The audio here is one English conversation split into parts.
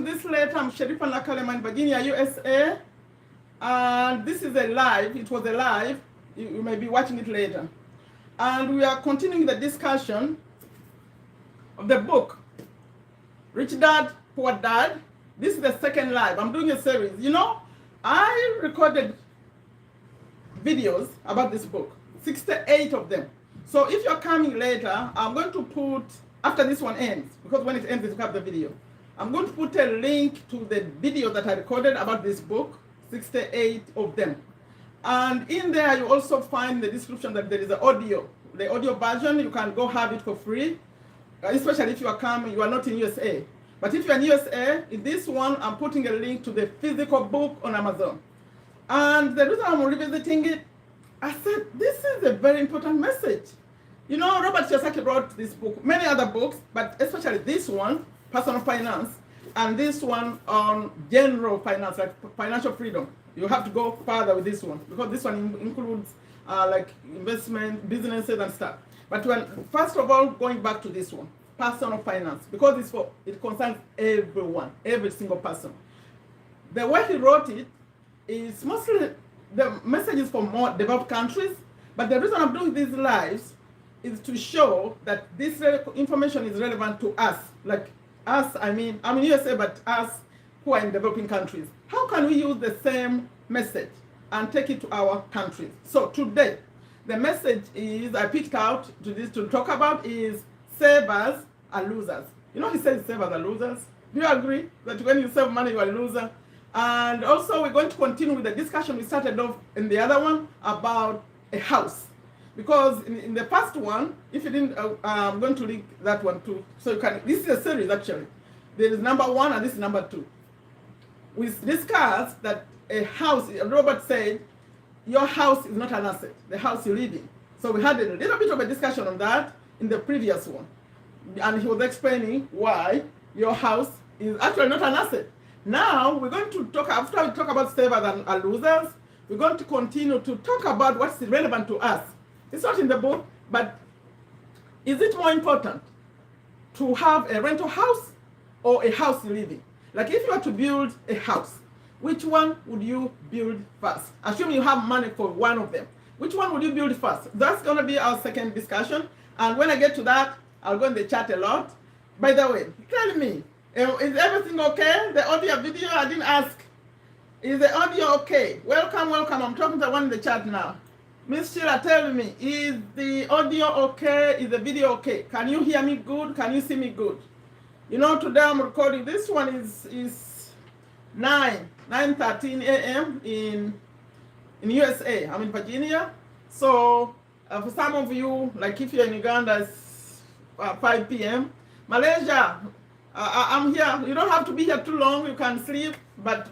discussing this later. I'm Sherifa Nakalema in Virginia, USA. And this is a live. It was a live. You may be watching it later. And we are continuing the discussion of the book, Rich Dad, Poor Dad. This is the second live. I'm doing a series. You know, I recorded videos about this book, 68 of them. So if you're coming later, I'm going to put, after this one ends, because when it ends, it will have the video. I'm going to put a link to the video that I recorded about this book, 68 of them. And in there, you also find the description that there is an audio. The audio version, you can go have it for free, especially if you are coming, you are not in USA. But if you're in USA, in this one, I'm putting a link to the physical book on Amazon. And the reason I'm revisiting it, I said, this is a very important message. You know, Robert Kiyosaki wrote this book, many other books, but especially this one, Personal Finance, and this one on general finance, like financial freedom. You have to go further with this one, because this one includes like investment, businesses and stuff. But first of all, going back to this one, personal finance, because it concerns everyone, every single person. The way he wrote it is mostly, the message is for more developed countries, but the reason I'm doing these lives is to show that this information is relevant to us, like us, I'm in USA, but us who are in developing countries. How can we use the same message and take it to our countries? So today, the message is, I picked out to talk about is savers are losers. You know, he says savers are losers. Do you agree that when you save money, you are a loser? And also, we're going to continue with the discussion we started off in the other one about a house. Because in the first one, if you didn't, I'm going to link that one too. So you can, this is a series actually. There is number 1 and this is number 2. We discussed that a house, Robert said, your house is not an asset, the house you live in. So we had a little bit of a discussion on that in the previous one. And he was explaining why your house is actually not an asset. Now, we're going to talk, after we talk about savers and losers, we're going to continue to talk about what's relevant to us. It's not in the book, but is it more important to have a rental house or a house you live in? Like if you were to build a house, which one would you build first? Assuming you have money for one of them. Which one would you build first? That's going to be our second discussion. And when I get to that, I'll go in the chat a lot. By the way, tell me, is everything okay? The audio, video, I didn't ask. Is the audio okay? Welcome, welcome. I'm talking to one in the chat now. Miss Sheila, tell me, is the audio okay? Is the video okay? Can you hear me good? Can you see me good? You know, today I'm recording. This one is 9:13 a.m. in USA. I'm in Virginia. So for some of you, like if you're in Uganda, it's 5 p.m. Malaysia, I'm here. You don't have to be here too long. You can sleep. But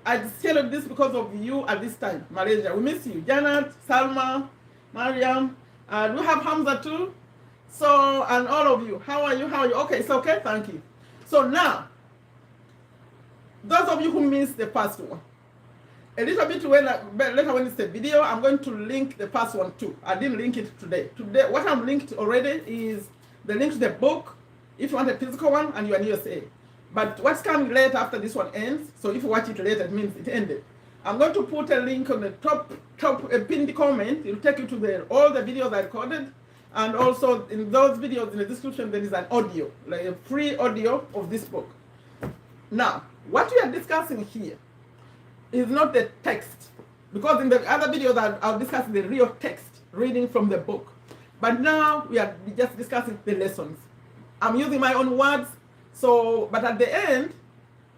I tell you this because of you at this time. Malaysia, we miss you. Janet, Salma, Mariam. We have Hamza too. So, and all of you. How are you? How are you? Okay, it's okay. Thank you. So now, those of you who missed the first one, a little bit later when it's the video, I'm going to link the first one too. I didn't link it today. Today, what I'm linked already is the link to the book, if you want a physical one and you're in USA. But what's coming later after this one ends, so if you watch it later, it means it ended. I'm going to put a link on the top pinned comment. It'll take you to all the videos I recorded. And also in those videos in the description, there is an audio, like a free audio of this book. Now, what we are discussing here is not the text. Because in the other videos, I'll discuss the real text, reading from the book. But now we are just discussing the lessons. I'm using my own words. So, but at the end,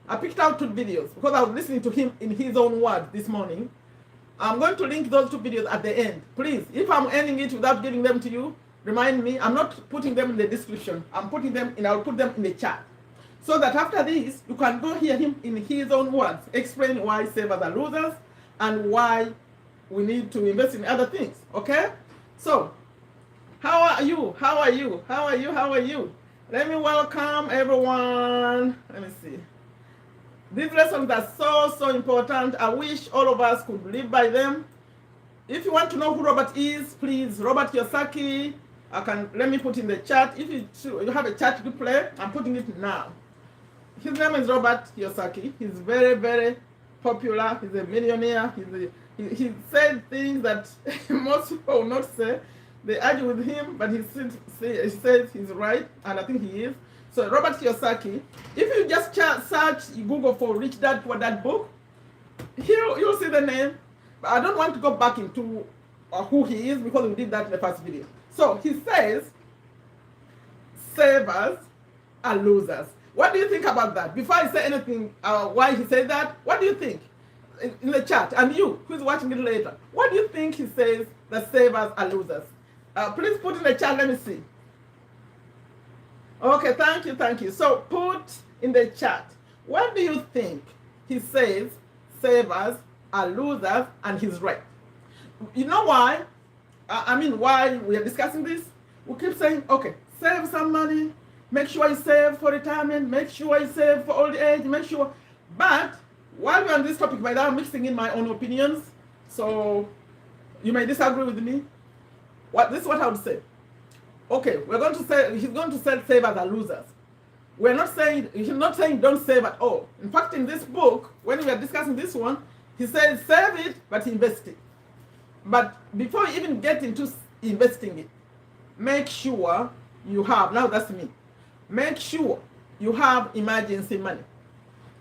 I picked out 2 videos because I was listening to him in his own words this morning. I'm going to link those 2 videos at the end. Please, if I'm ending it without giving them to you, remind me. I'm not putting them in the description. I'll put them in the chat. So that after this, you can go hear him in his own words, explain why savers are losers and why we need to invest in other things. Okay? So, how are you? How are you? How are you? How are you? Let me welcome everyone. Let me see. These lessons are so important. I wish all of us could live by them. If you want to know who Robert is, please, Robert Kiyosaki. Let me put in the chat. If you have a chat to play, I'm putting it now. his name is Robert Kiyosaki. He's very, very popular. He's a millionaire. He said things that most people will not say. They argue with him, but he says he's right, and I think he is. So Robert Kiyosaki, if you just search Google for Rich Dad Poor Dad book, you'll see the name. But I don't want to go back into who he is because we did that in the first video. So he says, savers are losers. What do you think about that? Before I say anything, why he said that, what do you think? In the chat, and you, who's watching it later, what do you think he says that savers are losers? Please put in the chat, let me see. Okay, thank you. So put in the chat, what do you think he says savers are losers, and he's right? You know why? I mean, why we are discussing this? We keep saying, okay, save some money, make sure you save for retirement, make sure you save for old age, make sure. But while we're on this topic, by now I'm mixing in my own opinions, so you may disagree with me. This is what I would say. Okay, we're going to say, he's going to say savers are losers. We're not saying, he's not saying don't save at all. In fact, in this book, when we are discussing this one, he says save it, but invest it. But before you even get into investing it, make sure you have, now that's me, make sure you have emergency money.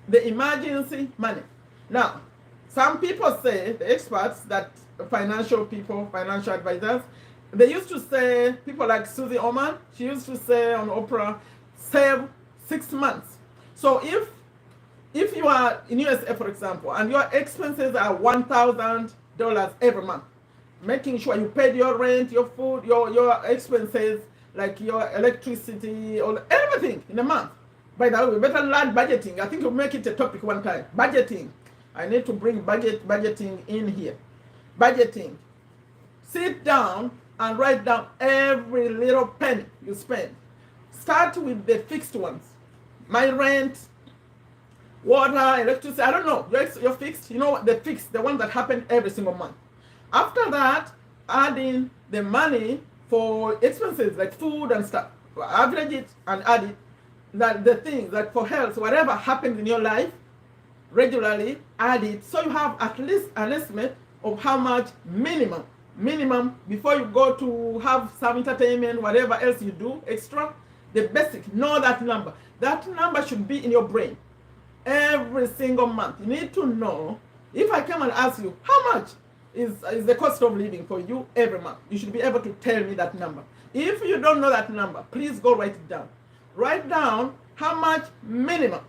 The emergency money. Now, some people say, the experts, that financial people, financial advisors, they used to say, people like Susie Oman, she used to say on Oprah, save 6 months. So if you are in USA, for example, and your expenses are $1,000 every month, making sure you paid your rent, your food, your expenses, like your electricity, or everything in a month. By the way, we better learn budgeting. I think we'll make it a topic one time. Budgeting. I need to bring budgeting in here. Budgeting. Sit down and write down every little penny you spend. Start with the fixed ones. My rent, water, electricity, I don't know. You're fixed. You know, the fixed, the ones that happen every single month. After that, add in the money for expenses like food and stuff. Average it and add it. That the things that for health, whatever happens in your life, regularly add it, so you have at least an estimate of how much minimum before you go to have some entertainment, whatever else you do extra. The basic, know that number. That number should be in your brain every single month. You need to know. If I come and ask you how much is the cost of living for you every month, you should be able to tell me that number. If you don't know that number, please go write it down. Write down how much minimum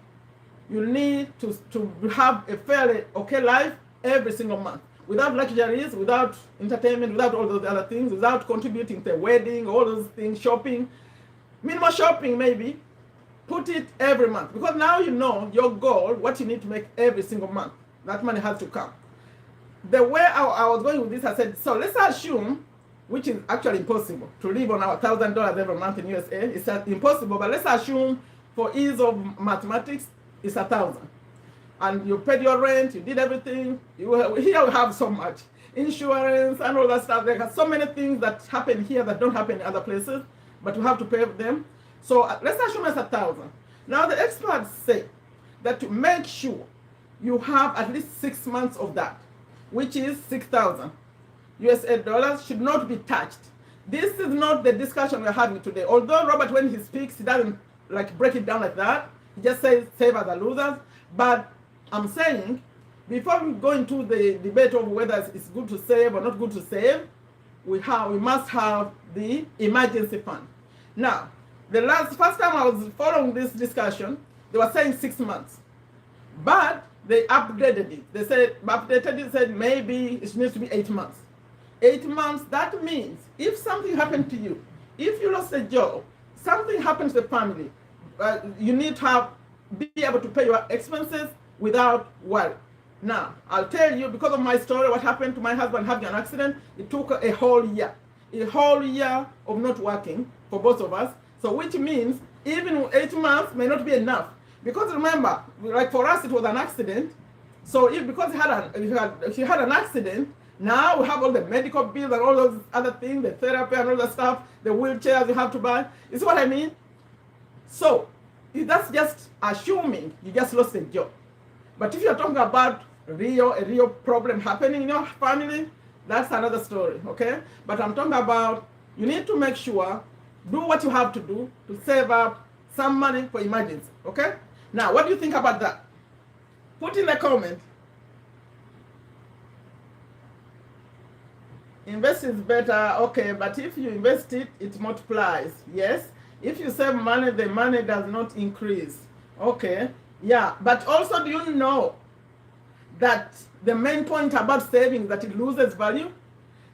you need to have a fairly okay life every single month, without luxuries, without entertainment, without all those other things, without contributing to a wedding, all those things, shopping, minimal shopping maybe. Put it every month, because now you know your goal, what you need to make every single month. That money has to come. The way I was going with this, I said, so let's assume, which is actually impossible, to live on our $1,000 every month in USA. It's impossible, but let's assume for ease of mathematics, it's 1,000. And you paid your rent, you did everything. Here we have so much. Insurance and all that stuff. There are so many things that happen here that don't happen in other places, but you have to pay them. So let's assume it's 1,000. Now the experts say that to make sure you have at least 6 months of that, which is 6,000. USA dollars should not be touched. This is not the discussion we're having today. Although Robert, when he speaks, he doesn't like break it down like that. He just says savers are losers. But I'm saying, before we go into the debate of whether it's good to save or not good to save, we must have the emergency fund. Now, first time I was following this discussion, they were saying 6 months. But they updated it. They said maybe it needs to be 8 months. 8 months, that means if something happened to you, if you lost a job, something happened to the family, you need to be able to pay your expenses without worry. Now, I'll tell you, because of my story, what happened to my husband having an accident. It took a whole year of not working for both of us. So which means even 8 months may not be enough. Because remember, like for us, it was an accident. So because he had an accident, now we have all the medical bills and all those other things, the therapy and all that stuff, the wheelchairs you have to buy. You see what I mean? So that's just assuming you just lost a job. But if you're talking about a real problem happening in your family, that's another story, okay? But I'm talking about you need to make sure, do what you have to do to save up some money for emergency, okay? Now, what do you think about that? Put in the comment. Invest is better, okay, but if you invest it, it multiplies, yes? If you save money, the money does not increase, okay? Yeah, but also do you know that the main point about saving is that it loses value?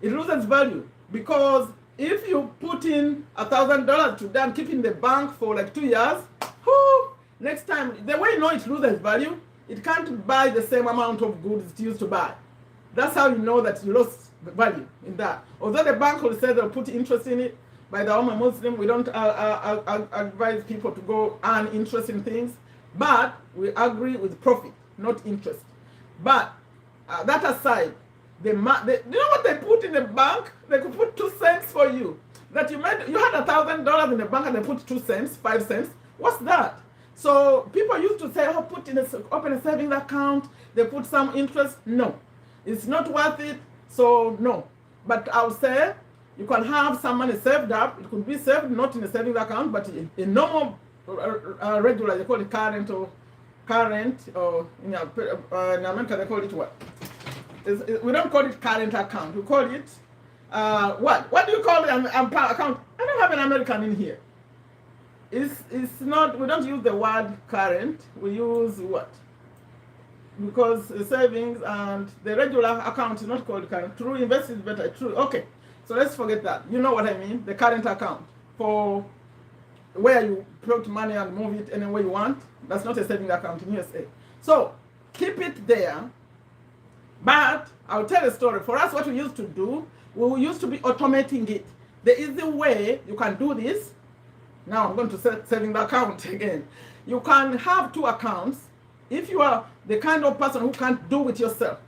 It loses value because if you put in $1,000 today and keep in the bank for like 2 years, whoo, next time, the way you know it loses value, it can't buy the same amount of goods it used to buy. That's how you know that you lost value in that. Although the bank will say they'll put interest in it, by the Ummah Muslim, we don't advise people to go earn interest in things, but we agree with profit, not interest. But that aside, you know what they put in the bank? They could put 2 cents for you. That you had $1,000 in the bank and they put 2 cents, 5 cents. What's that? So people used to say, oh, open a savings account. They put some interest. No, it's not worth it. So no. But I'll say you can have some money saved up. It could be saved not in a savings account, but in normal, regular. They call it current, or in America they call it what? We don't call it current account. We call it what? What do you call it? Account? I don't have an American in here. It's not. We don't use the word current. We use what? Because the savings and the regular account is not called current. True, invest is better. True. Okay. So let's forget that. You know what I mean? The current account for where you put money and move it anywhere you want. That's not a savings account in USA. So keep it there. But I'll tell a story. For us, what we used to do, we used to be automating it. The easy way you can do this. Now I'm going to set savings account again. You can have 2 accounts. If you are the kind of person who can't do it yourself,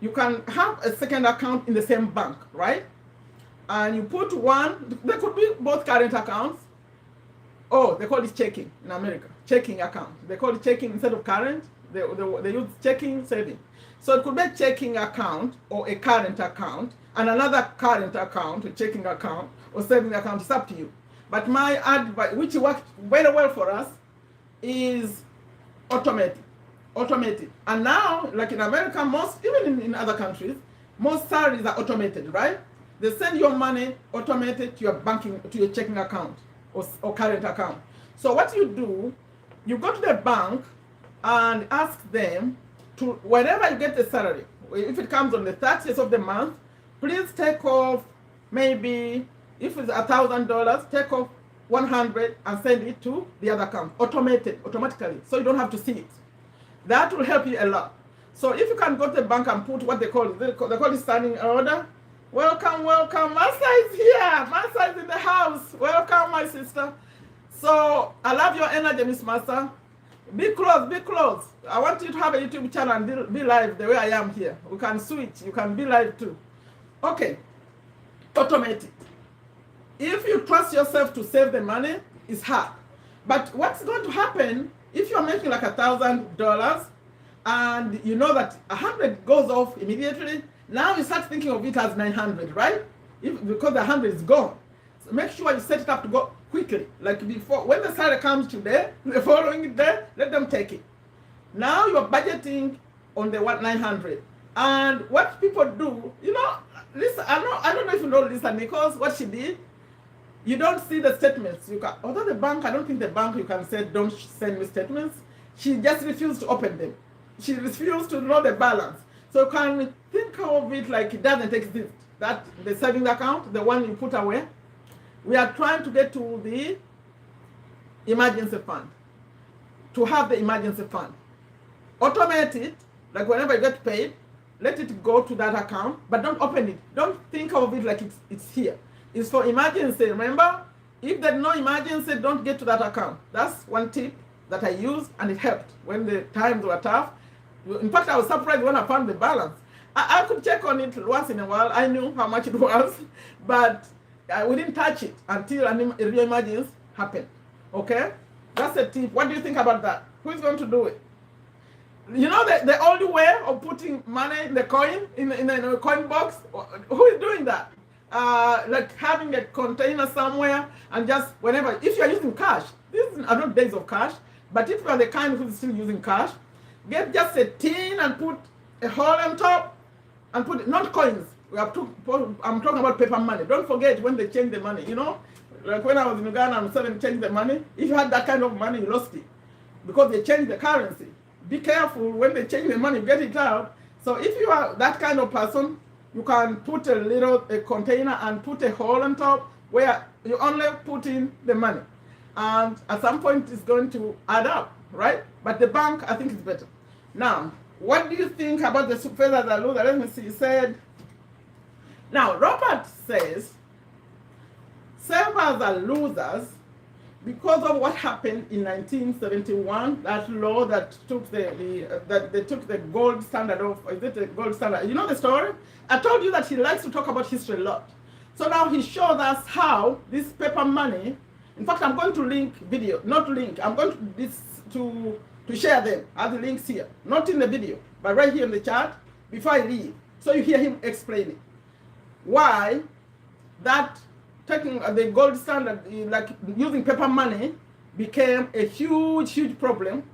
you can have a second account in the same bank, right? And you put one, there could be both current accounts. Oh, they call it checking in America, checking account. They call it checking instead of current. They use checking, saving. So it could be a checking account or a current account and another current account, a checking account or saving account. It's up to you. But my advice, which worked very well for us, is automated. And now, like in America, even in other countries, most salaries are automated, right? They send your money automated to your checking account or current account. So what you do, you go to the bank and ask them to, whenever you get the salary, if it comes on the 30th of the month, please take off, maybe if it's $1,000, take off 100 and send it to the other account, automatically, so you don't have to see it. That will help you a lot. So if you can go to the bank and put what they call it standing order. Welcome, Masa is here. Masa is in the house. Welcome, my sister. So I love your energy, Miss Masa. Be close. I want you to have a YouTube channel and be live the way I am here. We can switch. You can be live too. Okay. Automate it. If you trust yourself to save the money, it's hard. But what's going to happen if you're making like $1,000 and you know that 100 goes off immediately? Now you start thinking of it as 900, right? Because the 100 is gone. So make sure you set it up to go quickly. Like before, when the salary comes today, the following day, let them take it. Now you're budgeting on the 900. And what people do, Lisa, I don't know if you know Lisa Nichols, what she did. You don't see the statements. Although the bank, I don't think the bank, you can say, don't send me statements. She just refused to open them. She refused to know the balance. So you can think of it like it doesn't exist. That the savings account, the one you put away, we are trying to get to the emergency fund. To have the emergency fund. Automate it, like whenever you get paid, let it go to that account, but don't open it. Don't think of it like it's here. It's for emergency. Remember, if there's no emergency, don't get to that account. That's one tip that I used, and it helped when the times were tough. In fact, I was surprised when I found the balance. I could check on it once in a while. I knew how much it was, but we didn't touch it until a real emergency happened. Okay? That's a tip. What do you think about that? Who is going to do it? You know the old way of putting money in the coin, in the coin box? Who is doing that? Like having a container somewhere and just whenever, if you are using cash, these are not days of cash, but if you are the kind who is still using cash, get just a tin and put a hole on top and put, not coins. I'm talking about paper money. Don't forget when they change the money, you know? Like when I was in Uganda and someone changed the money, if you had that kind of money, you lost it because they changed the currency. Be careful when they change the money, get it out. So if you are that kind of person, you can put a container and put a hole on top where you only put in the money. And at some point it's going to add up, right? But the bank, I think, is better. Now, what do you think about the failures and losers? Let me see. He said, now, Robert says, savers are losers because of what happened in 1971, that law that took they took the gold standard of, is it the gold standard? You know the story? I told you that he likes to talk about history a lot. So now he showed us how this paper money, in fact, I'm going to link video, not link, I'm going to share them as the links here, not in the video, but right here in the chat before I leave. So you hear him explaining why that taking the gold standard, like using paper money, became a huge problem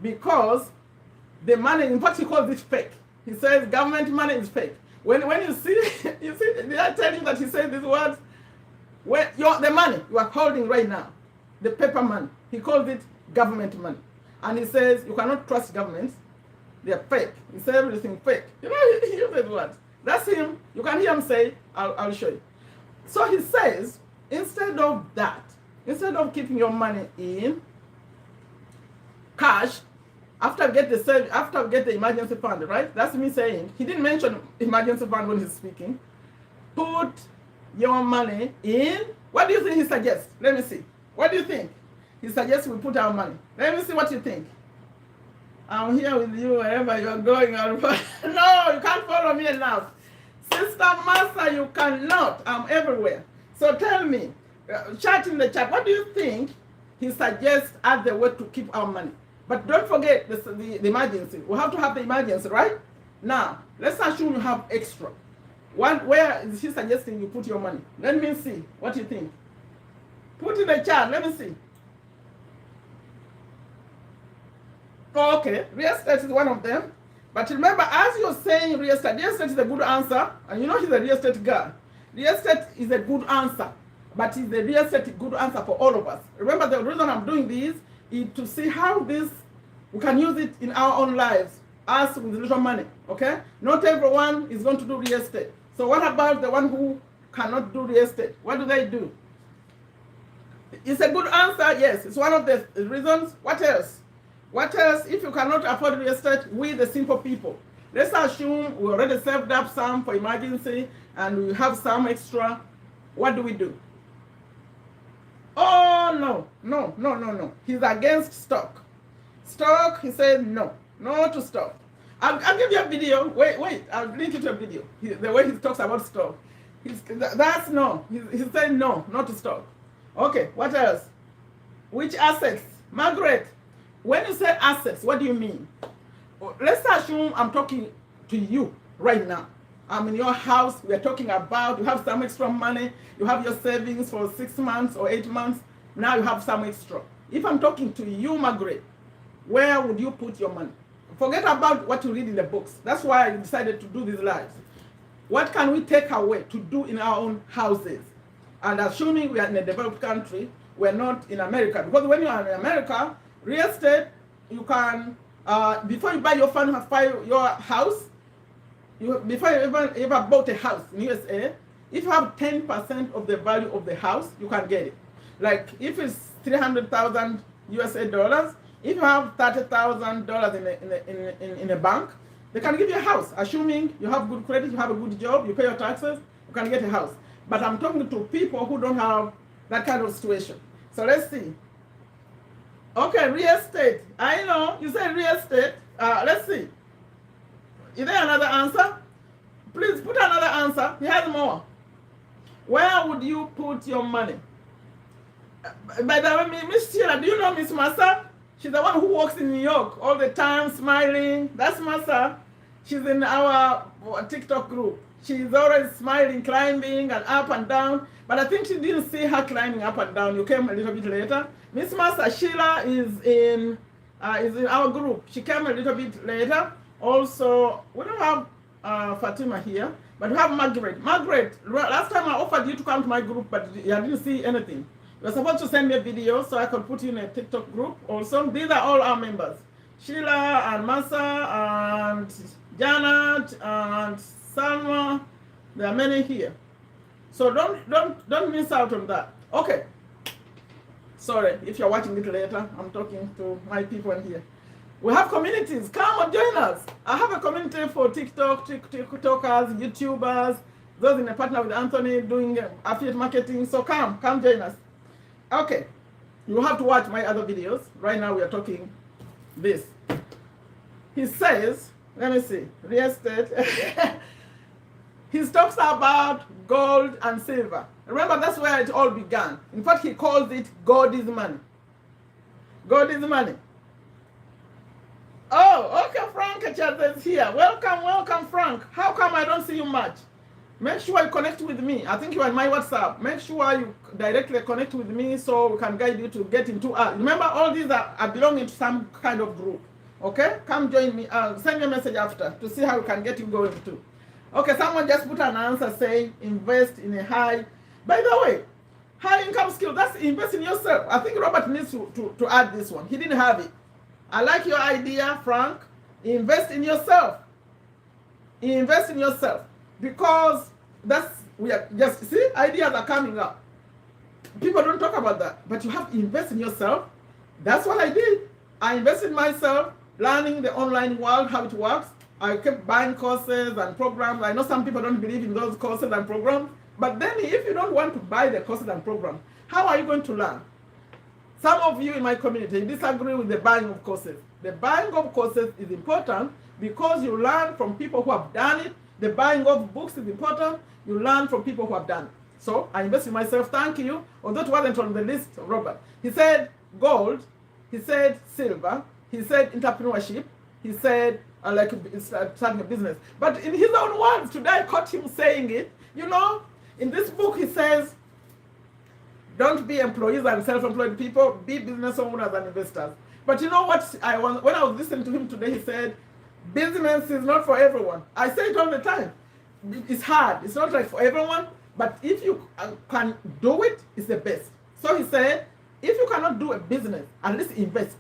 because the money, in fact, he calls it fake. He says government money is fake. When you see, they are telling that he said these words, when the money you are holding right now, the paper money, he calls it government money. And he says you cannot trust governments, they are fake. He said everything fake. You know, he uses words. That's him. You can hear him say, I'll show you. So he says, instead of that, instead of keeping your money in cash, after get the emergency fund, right? That's me saying, he didn't mention emergency fund when he's speaking. Put your money in, what do you think he suggests? Let me see. What do you think? He suggests we put our money. Let me see what you think. I'm here with you wherever you're going. No, you can't follow me enough. Sister Master, you cannot. I'm everywhere. So tell me, chat in the chat, what do you think he suggests as the way to keep our money? But don't forget the emergency. We have to have the emergency, right? Now, let's assume you have extra. Where is he suggesting you put your money? Let me see what you think. Put in the chat, let me see. Okay, real estate is one of them. But remember, as you're saying real estate is a good answer. And you know he's a real estate guy. Real estate is a good answer. But it's a real estate good answer for all of us. Remember, the reason I'm doing this is to see how we can use it in our own lives. Us with little money, okay? Not everyone is going to do real estate. So what about the one who cannot do real estate? What do they do? It's a good answer, yes. It's one of the reasons. What else? What else if you cannot afford real estate? We, the simple people. Let's assume we already saved up some for emergency and we have some extra. What do we do? Oh, no. He's against stock. Stock, he said no. No to stock. I'll give you a video. Wait. I'll link you to a video. The way he talks about stock. That's no. He's saying no, not to stock. Okay, what else? Which assets? Margaret, when you say assets, what do you mean? Let's assume I'm talking to you right now. I'm in your house. We are talking about, you have some extra money. You have your savings for 6 months or 8 months. Now you have some extra. If I'm talking to you, Margaret, where would you put your money? Forget about what you read in the books. That's why I decided to do these lives. What can we take away to do in our own houses? And assuming we are in a developed country, we're not in America. Because when you are in America, real estate, you can, before you buy your house, before you ever bought a house in USA, if you have 10% of the value of the house, you can get it. Like if it's 300,000 USA dollars, if you have $30,000 in a bank, they can give you a house. Assuming you have good credit, you have a good job, you pay your taxes, you can get a house. But I'm talking to people who don't have that kind of situation. So let's see. Okay, real estate. I know you said real estate. Let's see. Is there another answer? Please put another answer. He has more. Where would you put your money? By the way, Miss Sheila, do you know Miss Massa? She's the one who walks in New York all the time, smiling. That's Massa. She's in our TikTok group. She's always smiling, climbing, and up and down. But I think she didn't see her climbing up and down. You came a little bit later. Miss Massa, Sheila is in our group. She came a little bit later. Also, we don't have Fatima here, but we have Margaret. Margaret, last time I offered you to come to my group, but you didn't see anything. You're supposed to send me a video so I could put you in a TikTok group also. These are all our members. Sheila and Massa and Janet and Salma. There are many here. So don't miss out on that. Okay. Sorry, if you're watching it later, I'm talking to my people in here. We have communities. Come and join us. I have a community for TikTok, TikTokers, YouTubers, those in a partner with Anthony doing affiliate marketing. So come join us. Okay, you have to watch my other videos. Right now we are talking this. He says, let me see, real estate. He talks about gold and silver. Remember, that's where it all began. In fact, he calls it God is money. God is money. Oh, okay, Frank is here. Welcome, Frank. How come I don't see you much? Make sure you connect with me. I think you are in my WhatsApp. Make sure you directly connect with me so we can guide you to get into remember, all these are belonging to some kind of group. Okay? Come join me. Send me a message after to see how we can get you going too. Okay, someone just put an answer saying invest in a high. By the way, high income skill, that's invest in yourself. I think Robert needs to add this one. He didn't have it. I like your idea, Frank. Invest in yourself. Invest in yourself. Because we are just, see, ideas are coming up. People don't talk about that. But you have to invest in yourself. That's what I did. I invested in myself, learning the online world, how it works. I kept buying courses and programs. I know some people don't believe in those courses and programs. But then if you don't want to buy the courses and programs, how are you going to learn? Some of you in my community disagree with the buying of courses. The buying of courses is important because you learn from people who have done it. The buying of books is important. You learn from people who have done it. So I invest in myself. Thank you. Although it wasn't on the list, Robert. He said gold. He said silver. He said entrepreneurship. He said like starting a business. But in his own words, today I caught him saying it. You know, in this book he says, don't be employees and self-employed people. Be business owners and investors. But you know what? When I was listening to him today, he said, business is not for everyone. I say it all the time. It's hard. It's not like for everyone. But if you can do it, it's the best. So he said, if you cannot do a business, at least invest.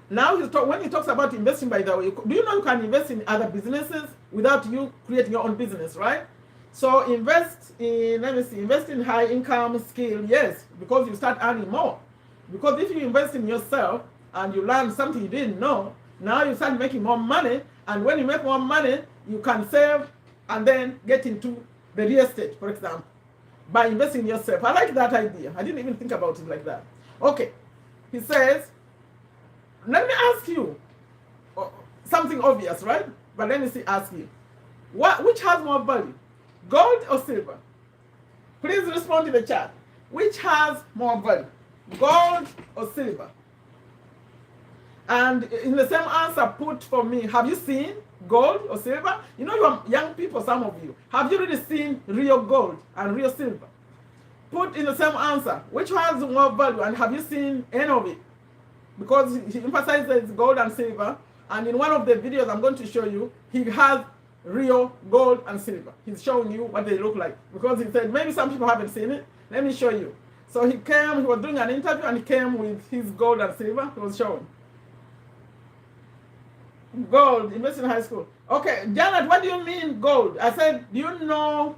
Now, when he talks about investing, by the way, do you know you can invest in other businesses without you creating your own business, right? So invest in, invest in high income skill, yes, because you start earning more. Because if you invest in yourself and you learn something you didn't know, now you start making more money. And when you make more money, you can save and then get into the real estate, for example, by investing in yourself. I like that idea. I didn't even think about it like that. Okay. He says, let me ask you something obvious, right? But let me ask you, which has more value? Gold or silver? Please respond to the chat. Which has more value? Gold or silver? And in the same answer, put for me, have you seen gold or silver? You know, you are young people, some of you. Have you really seen real gold and real silver? Put in the same answer, which has more value, and have you seen any of it? Because he emphasizes gold and silver. And in one of the videos I'm going to show you, he has real gold and silver. He's showing you what they look like. Because he said, maybe some people haven't seen it. Let me show you. So he was doing an interview and he came with his gold and silver. He was showing. Gold, invest in high school. Okay, Janet, what do you mean gold? I said, do you know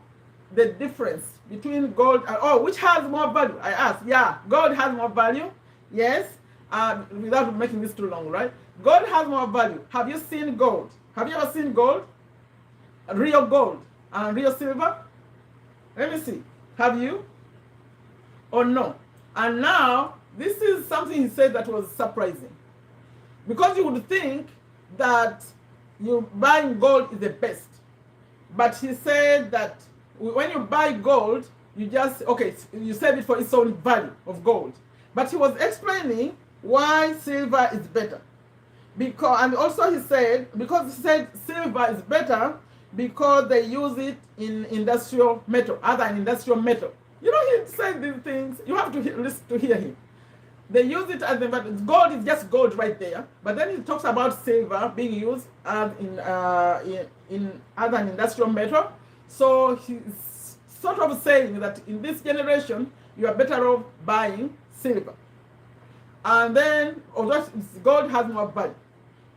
the difference between gold and, which has more value? I asked, yeah, gold has more value. Yes, without making this too long, right? Gold has more value. Have you seen gold? Have you ever seen gold? Real gold and real silver? Let me see. Have you? Or no? And now, this is something he said that was surprising. Because you would think that you buying gold is the best. But he said that when you buy gold, you just, okay, you save it for its own value of gold. But he was explaining why silver is better. Because, and also he said silver is better because they use it in industrial metal, other than industrial metal. You know, he said these things. You have to listen to hear him. They use it as but gold is just gold right there. But then he talks about silver being used as in other industrial metal. So he's sort of saying that in this generation you are better off buying silver. And then, although gold has more value.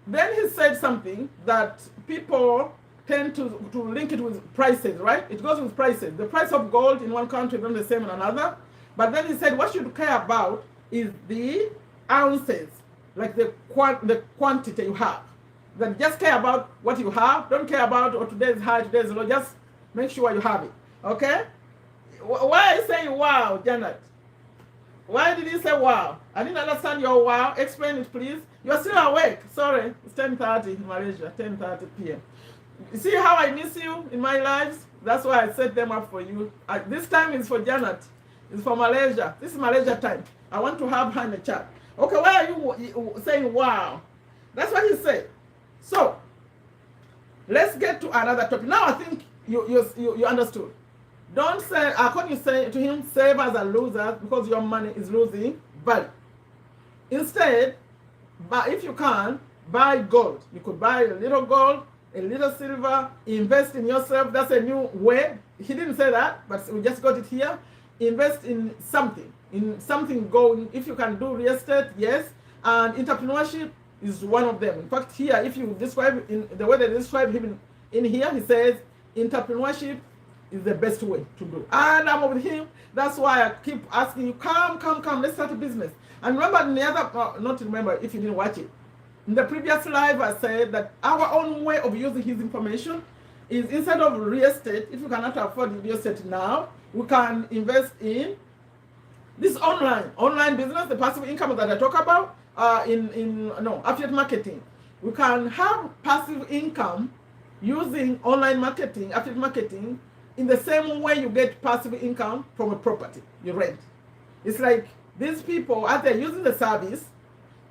Then he said something that people tend to link it with prices, right? It goes with prices. The price of gold in one country is not the same in another. But then he said what you care about is the ounces, like the quantity you have. Then just care about what you have. Don't care about today is high, today is low. Just make sure you have it. Okay? Why are you saying wow, Janet? Why did you say wow? I didn't understand your wow. Explain it, please. You're still awake. Sorry. It's 10:30 in Malaysia, 10:30 p.m. You see how I miss you in my lives? That's why I set them up for you. This time is for Janet. It's for Malaysia. This is Malaysia time. I want to have her in the chat. Okay, why are you saying wow? That's what he said. So, let's get to another topic. Now I think you understood. Don't say, according to him, savers are losers because your money is losing value. Instead, if you can, buy gold. You could buy a little gold, a little silver, invest in yourself. That's a new way. He didn't say that, but we just got it here. Invest in something going. If you can do real estate, yes. And entrepreneurship is one of them. In fact, here, if you describe in the way they describe him in here, he says entrepreneurship is the best way to do. And I'm with him. That's why I keep asking you, come, let's start a business. And remember in the other, not remember if you didn't watch it. In the previous live, I said that our own way of using his information is instead of real estate, if you cannot afford real estate now, we can invest in this online business, the passive income that I talk about, affiliate marketing. We can have passive income using online marketing, affiliate marketing, in the same way you get passive income from a property you rent. It's like these people, as they're using the service,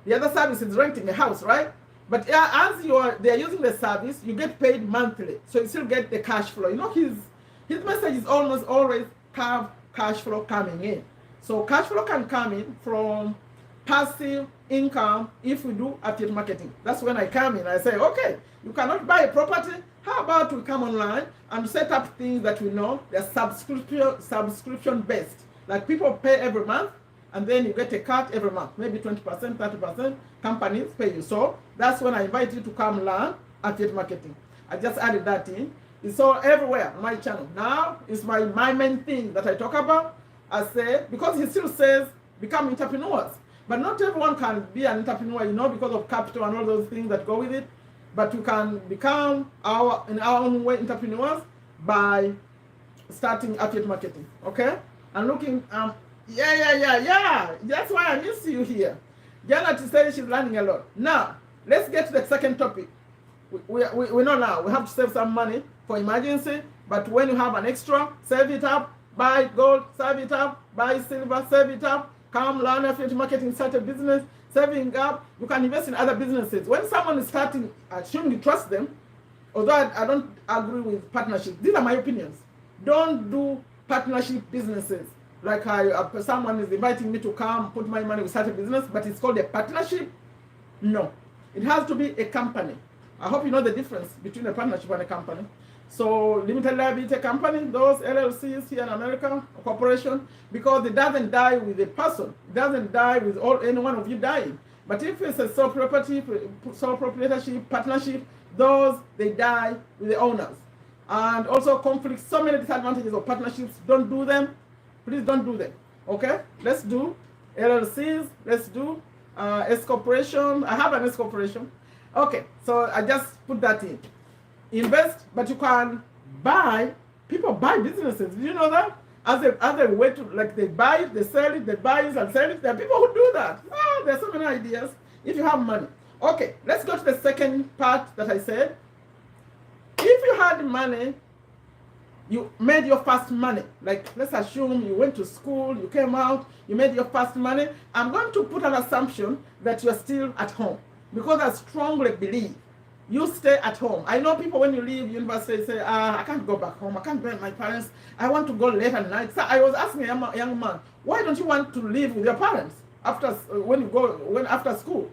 the other service is renting a house, right? But as they're using the service, you get paid monthly, so you still get the cash flow. You know, his message is almost always have cash flow coming in. So cash flow can come in from passive income if we do affiliate marketing. That's when I come in. I say, okay, you cannot buy a property. How about we come online and set up things that we know they're subscription based. Like people pay every month and then you get a cut every month, maybe 20%, 30%, companies pay you. So that's when I invite you to come learn affiliate marketing. I just added that in. It's all everywhere on my channel. Now it's my main thing that I talk about. I say, because he still says become entrepreneurs. But not everyone can be an entrepreneur, you know, because of capital and all those things that go with it. But you can become in our own way entrepreneurs by starting affiliate marketing. Okay? And looking, yeah. That's why I miss you here. Janet is saying she's learning a lot. Now, let's get to the second topic. We know now we have to save some money for emergency, but when you have an extra, save it up, buy gold, save it up, buy silver, save it up, come learn affiliate marketing, start a business, saving up, you can invest in other businesses. When someone is starting, assume you trust them, although I don't agree with partnerships. These are my opinions. Don't do partnership businesses. Like someone is inviting me to come, put my money, we start a business, but it's called a partnership. No, it has to be a company. I hope you know the difference between a partnership and a company. So limited liability company, those LLCs here in America, a corporation, because it doesn't die with a person. It doesn't die with any one of you dying. But if it's a sole proprietorship, partnership, those, they die with the owners. And also conflicts, so many disadvantages of partnerships. Don't do them. Please don't do them. Okay? Let's do LLCs. Let's do S corporation. I have an S corporation. Okay, so I just put that in. Invest, but you can buy. People buy businesses. Did you know that? As a way to, like, they buy it, they sell it, they buy it and sell it. There are people who do that. Oh, there's so many ideas if you have money. Okay, let's go to the second part that I said. If you had money, you made your first money. Like, let's assume you went to school, you came out, you made your first money. I'm going to put an assumption that you're still at home, because I strongly believe you stay at home. I know people, when you leave university, say, I can't go back home. I can't be with my parents. I want to go late at night. So I was asking a young man, why don't you want to live with your parents after after school?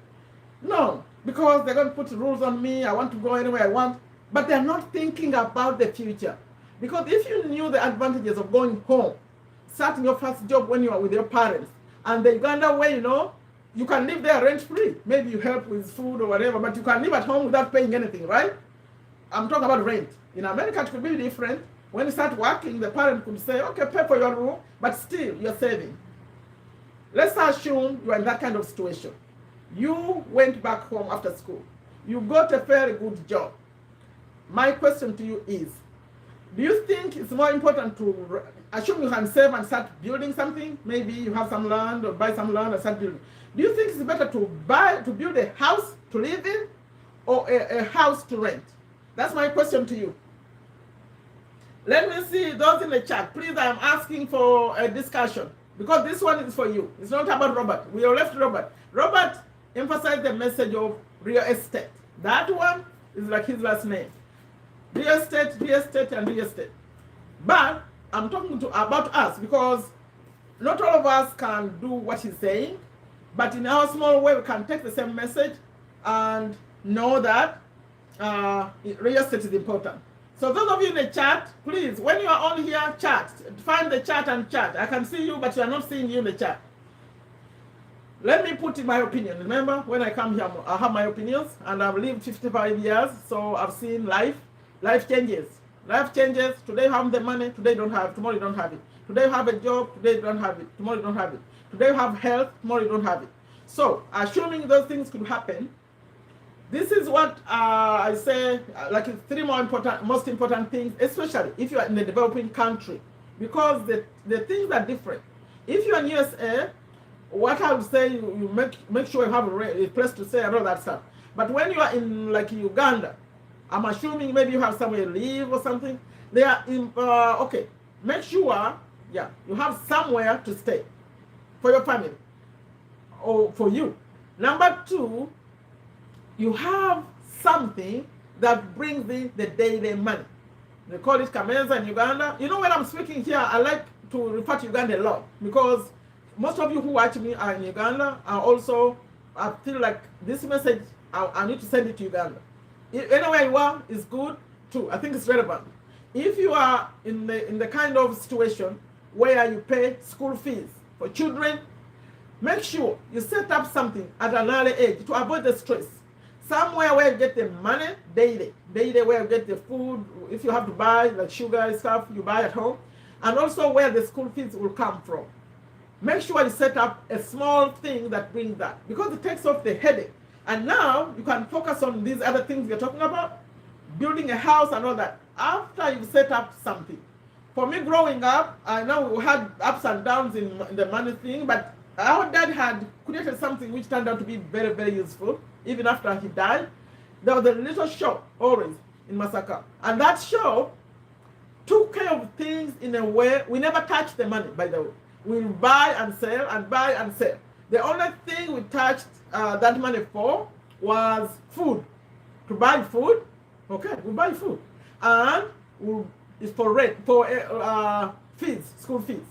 No, because they're going to put rules on me. I want to go anywhere I want. But they're not thinking about the future. Because if you knew the advantages of going home, starting your first job when you are with your parents, and the Uganda way, you can live there rent-free. Maybe you help with food or whatever, but you can live at home without paying anything, right? I'm talking about rent. In America, it could be different. When you start working, the parent could say, okay, pay for your room, but still, you're saving. Let's assume you are in that kind of situation. You went back home after school. You got a very good job. My question to you is, do you think it's more important to assume you can save and start building something? Maybe you have some land or buy some land and start building. Do you think it's better to build a house to live in, or a house to rent? That's my question to you. Let me see those in the chat. Please, I am asking for a discussion, because this one is for you. It's not about Robert. We have left Robert. Robert emphasized the message of real estate. That one is like his last name. Real estate, and real estate. But I'm talking about us, because not all of us can do what he's saying, but in our small way, we can take the same message and know that real estate is important. So those of you in the chat, please, when you are on here, chat. Find the chat and chat. I can see you, but you are not seeing you in the chat. Let me put in my opinion. Remember, when I come here, I have my opinions, and I've lived 55 years, so I've seen life. Life changes. Life changes. Today you have the money, today you don't have, tomorrow you don't have it. Today you have a job, today you don't have it, tomorrow you don't have it. Today you have health, tomorrow you don't have it. So, assuming those things could happen, this is what I say, like three most important things, especially if you are in a developing country, because the things are different. If you are in USA, what I would say, you make sure you have a place to stay and all that stuff. But when you are in like Uganda, I'm assuming maybe you have somewhere to live or something. They are in, okay, make sure, you have somewhere to stay for your family or for you. Number two, you have something that brings in the daily money. They call it Kamenza in Uganda. You know, when I'm speaking here, I like to refer to Uganda a lot, because most of you who watch me are in Uganda. I feel like this message, I need to send it to Uganda. Anywhere you are is good too. I think it's relevant. If you are in the kind of situation where you pay school fees for children, make sure you set up something at an early age to avoid the stress. Somewhere where you get the money daily where you get the food, if you have to buy like sugar and stuff, you buy at home, and also where the school fees will come from. Make sure you set up a small thing that brings that, because it takes off the headache. And now you can focus on these other things we're talking about, building a house and all that, after you've set up something. For me growing up, I know we had ups and downs in the money thing, but our dad had created something which turned out to be very, very useful. Even after he died, there was a little shop always in Masaka. And that shop took care of things in a way, we never touched the money, by the way. We'll buy and sell and buy and sell. The only thing we touched that money for was food. To buy food, okay, we buy food. And it's for rent, for fees, school fees.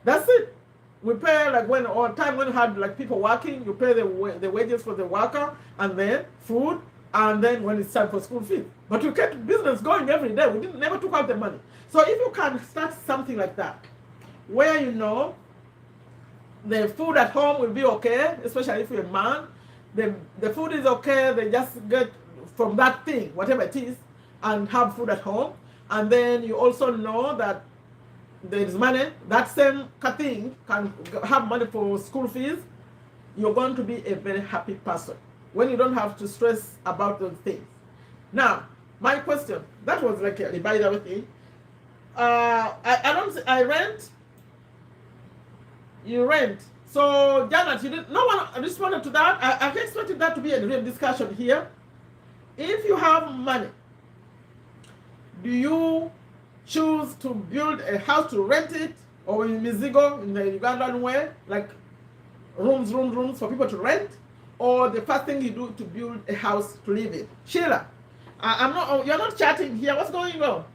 That's it. We pay like when you had like people working, you pay the wages for the worker, and then food, and then when it's time for school fees. But you kept business going every day. We never took out the money. So if you can start something like that, where you know the food at home will be okay, especially if you're a man, the food is okay, they just get from that thing, whatever it is, and have food at home. And then you also know that there is money, that same thing can have money for school fees. You're going to be a very happy person when you don't have to stress about those things. Now, my question, that was like a by the way thing. I rent. You rent. So Janet, no one responded to that. I expected that to be a real discussion here. If you have money, do you choose to build a house to rent it, or in Mizigo, in the Ugandan way, like rooms for people to rent, or the first thing you do to build a house to live in? Sheila, you're not chatting here. What's going on?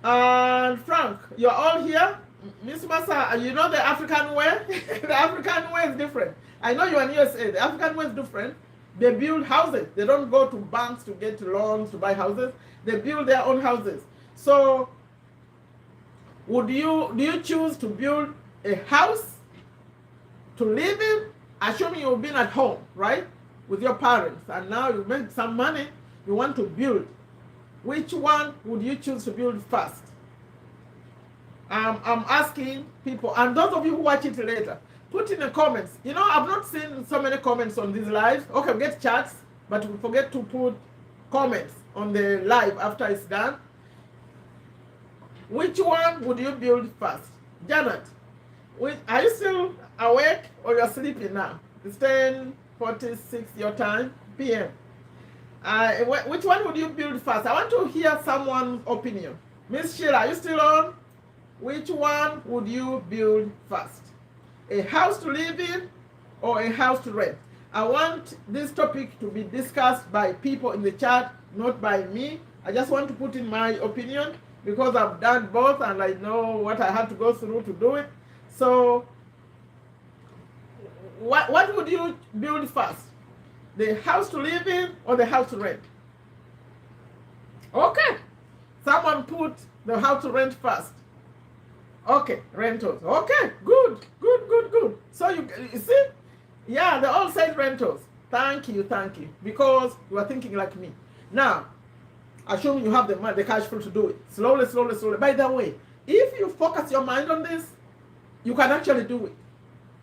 And Frank, you're all here. Miss Massa, you know the African way? The African way is different. I know you're in USA. The African way is different. They build houses. They don't go to banks to get loans to buy houses. They build their own houses. So, do you choose to build a house to live in? Assuming you've been at home, right, with your parents, and now you make some money, you want to build. Which one would you choose to build first? I'm asking people, and those of you who watch it later, put in the comments. You know, I've not seen so many comments on these lives. Okay, we get chats, but we forget to put comments on the live after it's done. Which one would you build first? Janet, are you still awake or you're sleeping now? It's 10:46 your time, PM. Which one would you build first? I want to hear someone's opinion. Miss Sheila, are you still on? Which one would you build first? A house to live in or a house to rent? I want this topic to be discussed by people in the chat, not by me. I just want to put in my opinion because I've done both and I know what I had to go through to do it. So, what would you build first? The house to live in or the house to rent? Okay. Someone put the house to rent first. Okay, rentals. Okay, good. So you see? Yeah, they all said rentals. Thank you. Because you are thinking like me. Now, assuming you have the money, the cash flow to do it. Slowly. By the way, if you focus your mind on this, you can actually do it.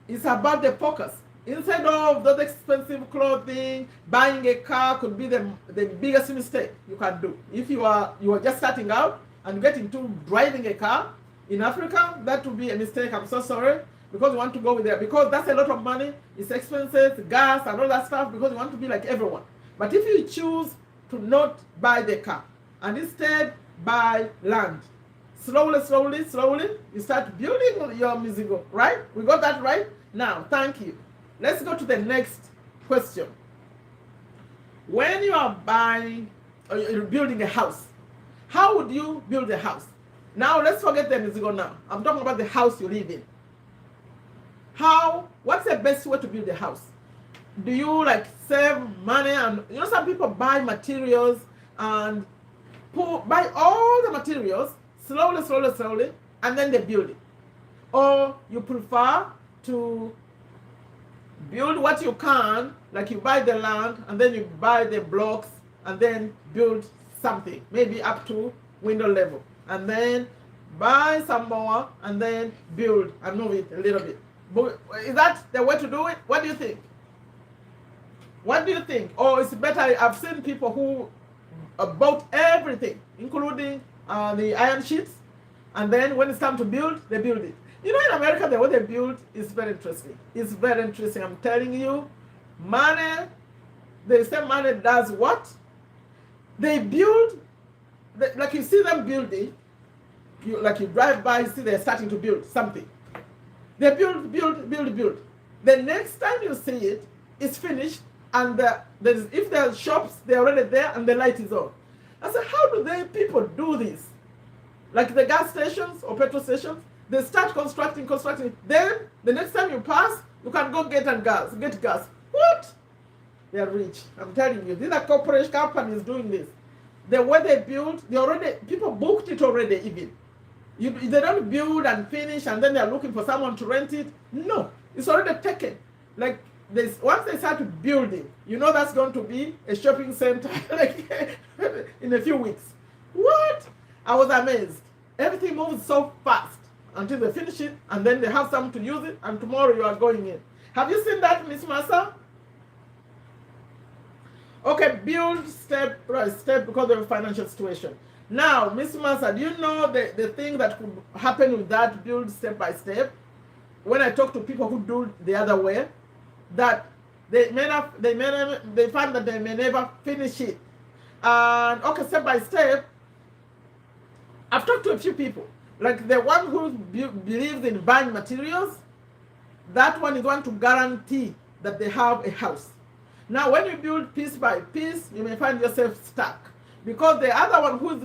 It's about the focus. Instead of those expensive clothing, buying a car could be the biggest mistake you can do. If you are just starting out and get into driving a car in Africa, that would be a mistake. I'm so sorry, because you want to go with there, because that's a lot of money. It's expensive, gas and all that stuff, because you want to be like everyone. But if you choose to not buy the car and instead buy land, slowly, you start building your Mizigo, right? We got that right? Now, thank you. Let's go to the next question. When you are buying or you're building a house, how would you build a house? Now, let's forget the Mizigo now. I'm talking about the house you live in. What's the best way to build a house? Do you like save money? And you know, some people buy materials and buy all the materials slowly, and then they build it. Or you prefer to build what you can, like you buy the land and then you buy the blocks and then build something, maybe up to window level, and then buy some more and then build and move it a little bit. But is that the way to do it? What do you think? Or it's better, I've seen people who bought everything, including the iron sheets, and then when it's time to build, they build it. You know, in America, the way they build is very interesting. It's very interesting. I'm telling you, they say money does what? They build, like you see them building, like you drive by, see they're starting to build something. They build. The next time you see it, it's finished, and if there are shops, they're already there, and the light is on. I said, how do people do this? Like the gas stations or petrol stations, they start constructing. Then the next time you pass, you can go get gas. What? They are rich. I'm telling you, these are corporate companies doing this. The way they build, people booked it already even. They don't build and finish and then they're looking for someone to rent it. No, it's already taken. Like once they start building, you know that's going to be a shopping center like in a few weeks. What? I was amazed. Everything moves so fast until they finish it, and then they have someone to use it, and tomorrow you are going in. Have you seen that, Miss Massa? Okay, build step by step because of the financial situation. Now, Miss Massa, do you know the thing that could happen with that build step by step? When I talk to people who do the other way, that they find that they may never finish it. And okay, step by step, I've talked to a few people. Like the one who believes in buying materials, that one is one to guarantee that they have a house. Now, when you build piece by piece, you may find yourself stuck. Because the other one who's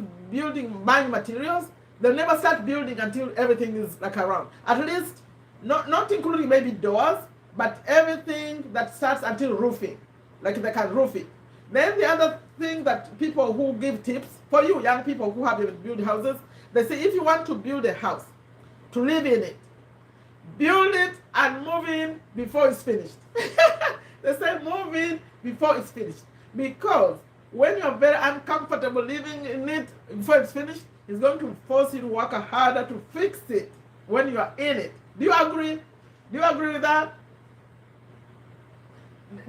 buying materials, they'll never start building until everything is like around. At least, not including maybe doors, but everything that starts until roofing. Like they can roof it. Then the other thing that people who give tips, for you young people who haven't built houses, they say if you want to build a house, to live in it, build it and move in before it's finished. They say move in before it's finished. Because when you're very uncomfortable living in it before it's finished, it's going to force you to work harder to fix it when you are in it. Do you agree? Do you agree with that?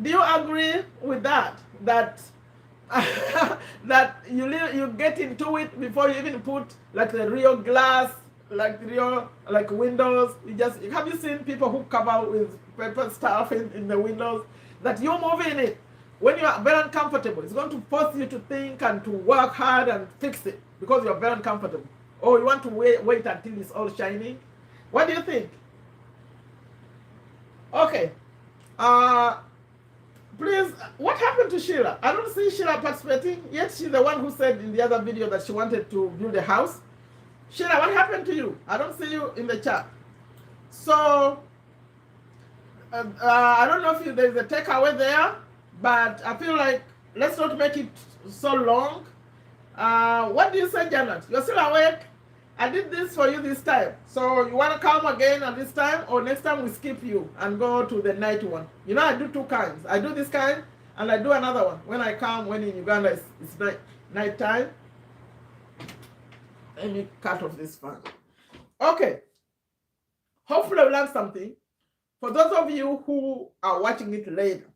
Do you agree with that? That that you get into it before you even put like the real glass, like real like windows. Have you seen people who cover with paper stuff in the windows? That you move in it. When you are very uncomfortable, it's going to force you to think and to work hard and fix it because you're very uncomfortable. Or you want to wait until it's all shining. What do you think? Okay. Please, what happened to Sheila? I don't see Sheila participating. Yet she's the one who said in the other video that she wanted to build a house. Sheila, what happened to you? I don't see you in the chat. So, I don't know if there's a takeaway there, but I feel like let's not make it so long. What do you say, Janet? You're still awake? I did this for you this time. So you want to come again at this time, or next time we skip you and go to the night one? You know, I do two kinds. I do this kind and I do another one. When I come, when in Uganda it's night time. Let me cut off this fan. Okay. Hopefully you learned something. For those of you who are watching it later,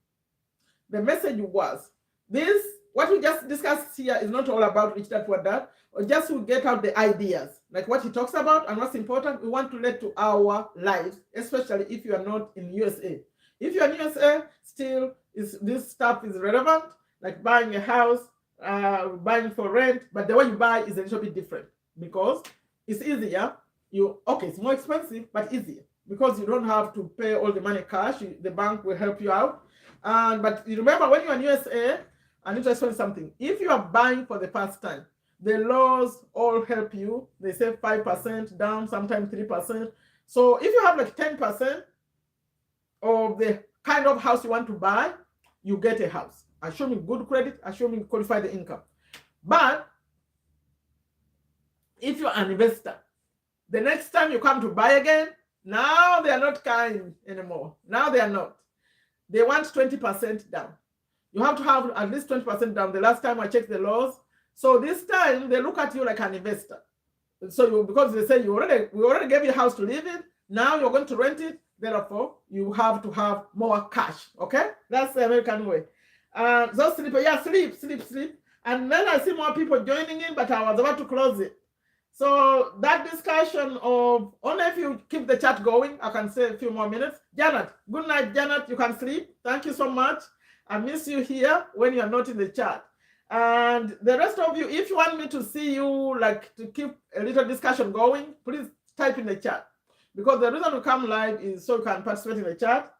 the message was this: what we just discussed here is not all about rich dad poor dad, or just to get out the ideas, like what he talks about and what's important. We want to relate to our lives, especially if you are not in USA. If you're in USA, still this stuff is relevant, like buying a house, buying for rent, but the way you buy is a little bit different because it's easier. It's more expensive, but easier because you don't have to pay all the money cash. The bank will help you out. But you remember, when you're in USA, I need to explain something. If you are buying for the first time, the laws all help you. They say 5% down, sometimes 3%. So if you have like 10% of the kind of house you want to buy, you get a house. Assuming good credit, assuming qualified income. But if you're an investor, the next time you come to buy again, now they are not kind anymore. Now they are not. They want 20% down. You have to have at least 20% down. The last time I checked the laws. So this time they look at you like an investor. So because they say we already gave you a house to live in. Now you're going to rent it. Therefore, you have to have more cash. Okay? That's the American way. So sleep. Yeah, sleep. And then I see more people joining in, but I was about to close it. So that discussion of, only if you keep the chat going, I can say a few more minutes. Janet, good night, Janet. You can sleep. Thank you so much. I miss you here when you're not in the chat. And the rest of you, if you want me to see you, like to keep a little discussion going, please type in the chat. Because the reason we come live is so you can participate in the chat.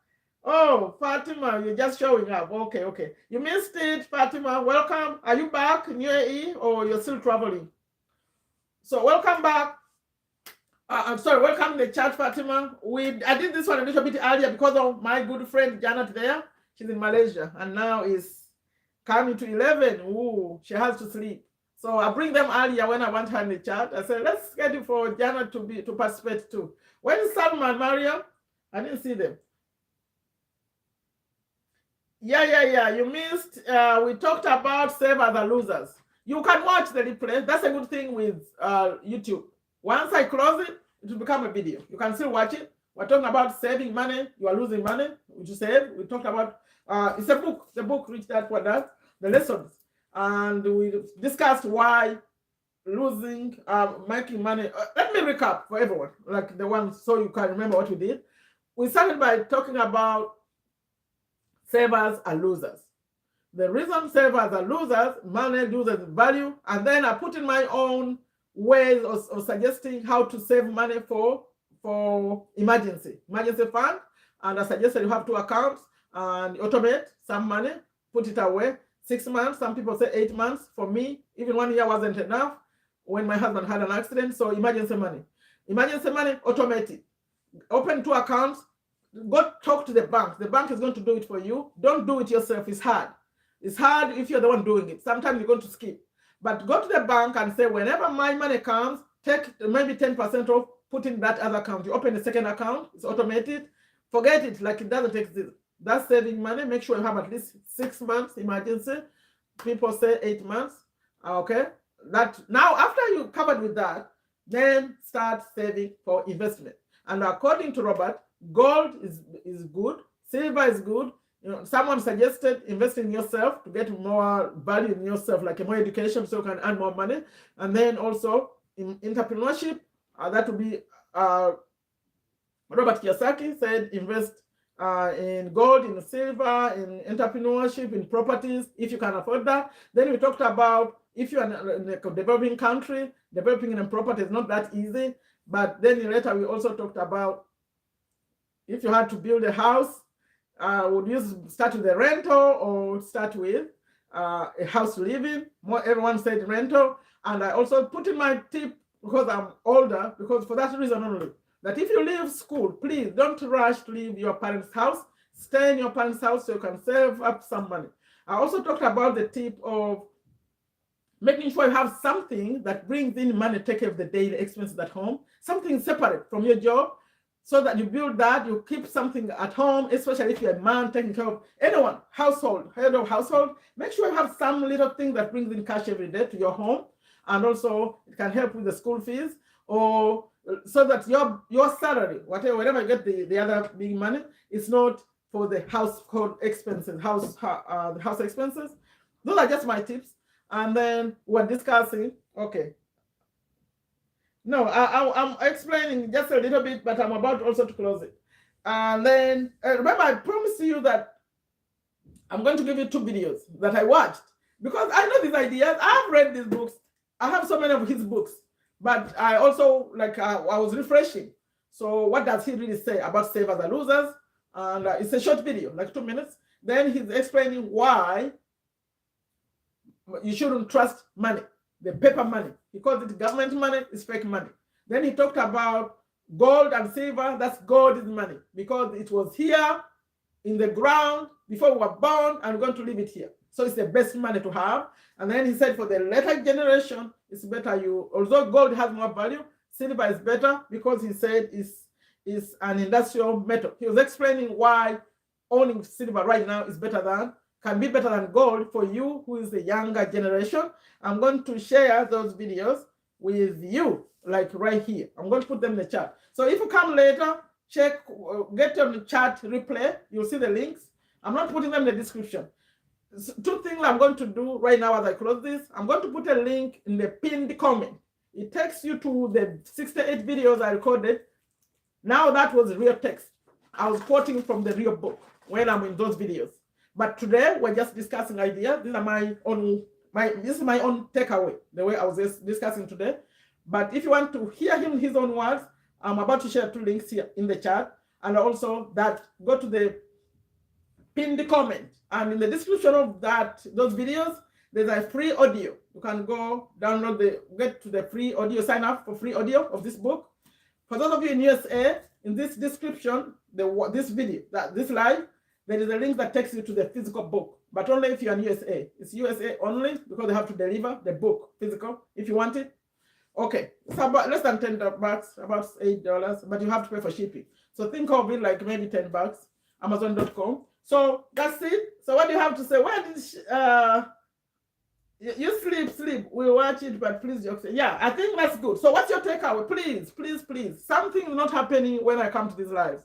Oh, Fatima, you're just showing up. Okay. You missed it, Fatima. Welcome. Are you back in UAE or you're still traveling? So welcome back. I'm sorry, welcome to the chat, Fatima. I did this one a little bit earlier because of my good friend Janet there. She's in Malaysia and now is coming to 11. Ooh, she has to sleep. So I bring them earlier when I want her in the chat. I said, let's schedule for Janet to participate too. Where is Salma and Mariam? I didn't see them. Yeah. You missed. We talked about save as the losers. You can watch the replay. That's a good thing with YouTube. Once I close it, it will become a video. You can still watch it. We're talking about saving money. You are losing money. Which you save. We talked about, it's a book. The book, Rich Dad Poor Dad, the lessons. And we discussed why losing, making money. Let me recap for everyone, like the one, so you can remember what we did. We started by talking about savers are losers. The reason savers are losers, money loses value, and then I put in my own ways or suggesting how to save money for emergency fund. And I suggested you have 2 accounts and automate some money, put it away. 6 months, some people say 8 months. For me, even 1 year wasn't enough when my husband had an accident. So emergency money, automate it. Open 2 accounts, go talk to the bank. The bank is going to do it for you. Don't do it yourself. It's hard. It's hard if you're the one doing it. Sometimes you're going to skip. But go to the bank and say, whenever my money comes, take maybe 10% off, put in that other account. You open the second account, it's automated. Forget it, like it doesn't exist. That's saving money. Make sure you have at least 6 months emergency. People say 8 months. Okay. That now, after you covered with that, then start saving for investment. And according to Robert, gold is good, silver is good. You know, someone suggested investing in yourself to get more value in yourself, like more education, so you can earn more money. And then also in entrepreneurship, that would be Robert Kiyosaki said invest in gold, in silver, in entrepreneurship, in properties, if you can afford that. Then we talked about if you're in a developing country, developing in a property is not that easy. But then later we also talked about if you had to build a house, would you start with a rental or start with a house living? Everyone said rental. And I also put in my tip, because I'm older, because for that reason only, that if you leave school, please don't rush to leave your parents' house. Stay in your parents' house so you can save up some money. I also talked about the tip of making sure you have something that brings in money, take care of the daily expenses at home, something separate from your job, so that you build that, you keep something at home, especially if you're a man taking care of anyone, head of household. Make sure you have some little thing that brings in cash every day to your home. And also it can help with the school fees, or so that your salary, whatever you get the other big money, is not for the household expenses, the house expenses. Those are just my tips. And then we're discussing, okay. No, I'm explaining just a little bit, but I'm about also to close it. And then remember, I promised you that I'm going to give you 2 videos that I watched, because I know these ideas. I've read these books. I have so many of his books, but I also, I was refreshing. So what does he really say about savers and losers? And it's a short video, like 2 minutes. Then he's explaining why you shouldn't trust money, the paper money. He calls it government money, it's fake money. Then he talked about gold and silver. That's gold is money, because it was here in the ground before we were born, and we're going to leave it here. So it's the best money to have. And then he said for the later generation, it's better although gold has more value, silver is better, because he said it's an industrial metal. He was explaining why owning silver right now can be better than gold for you who is the younger generation. I'm going to share those videos with you, like right here. I'm going to put them in the chat. So if you come later, check, get on the chat replay, you'll see the links. I'm not putting them in the description. 2 things I'm going to do right now as I close this. I'm going to put a link in the pinned comment. It takes you to the 68 videos I recorded. Now that was real text. I was quoting from the real book when I'm in those videos. But today we're just discussing ideas. These are this is my own takeaway, the way I was just discussing today. But if you want to hear him in his own words, I'm about to share 2 links here in the chat. And also that, go to the pinned comment. And in the description of those videos, there's a free audio. You can go download get to the free audio, sign up for free audio of this book. For those of you in USA, in this description, this video, this live, there is a link that takes you to the physical book, but only if you're in USA. It's USA only, because they have to deliver the book physical if you want it. Okay, it's about less than $10, about $8, but you have to pay for shipping. So think of it like maybe $10, Amazon.com. So that's it. So what do you have to say? Why did you sleep? We'll watch it, but please just say, yeah, I think that's good. So what's your takeaway? Please. Something is not happening when I come to these lives.